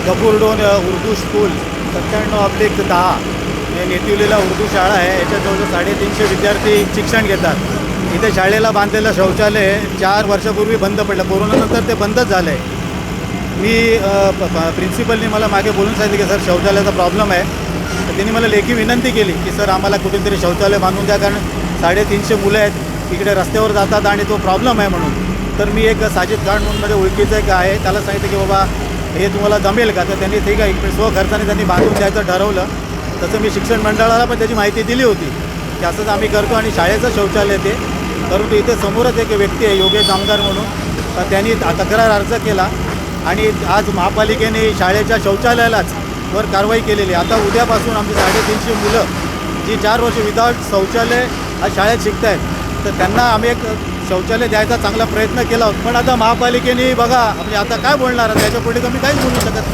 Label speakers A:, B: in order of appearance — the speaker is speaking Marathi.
A: गफुर्डोन उर्दू स्कूल 97/10 हे नेतिवलीला उर्दू शाळा आहे. याच्यात जवळजवळ 350 विद्यार्थी शिक्षण घेतात. इथे शाळेला बांधलेलं शौचालय 4 वर्षापूर्वी बंद पडलं. कोरोनानंतर ते बंदच झालं आहे. मी प्रिन्सिपलनी मला मागे बोलून सांगितलं की सर शौचालयाचा प्रॉब्लेम आहे. तर त्यांनी मला लेखी विनंती केली की सर आम्हाला कुठून शौचालय बांधून द्या, कारण 350 मुलं आहेत इकडे रस्त्यावर जातात आणि तो प्रॉब्लेम आहे म्हणून. तर मी एक साजिद खान म्हणून माझ्या ओळखीचं एक आहे, त्याला सांगितलं की बाबा हे तुम्हाला जमेल का. तर त्यांनी ठीक आहे स्वखर्चाने त्यांनी बांधून द्यायचं ठरवलं. तसं मी शिक्षण मंडळाला पण त्याची माहिती दिली होती की असंच आम्ही करतो आणि शाळेचं शौचालय ते. परंतु इथे समोरच एक व्यक्ती आहे योगेश जामदार म्हणून, तर त्यांनी तक्रार अर्ज केला आणि आज महापालिकेने शाळेच्या शौचालयालाच वर कारवाई केलेली. आता उद्यापासून आमची 350 मुलं जी 4 वर्ष विदाउट शौचालय आज शाळेत शिकत आहेत, तर त्यांना आम्ही एक शौचालय द्यायचा चांगला प्रयत्न केला होता. पण आता महापालिकेने बघा म्हणजे आता काय बोलणार, त्याच्या पुढे कमी काहीच बोलू शकत नाही.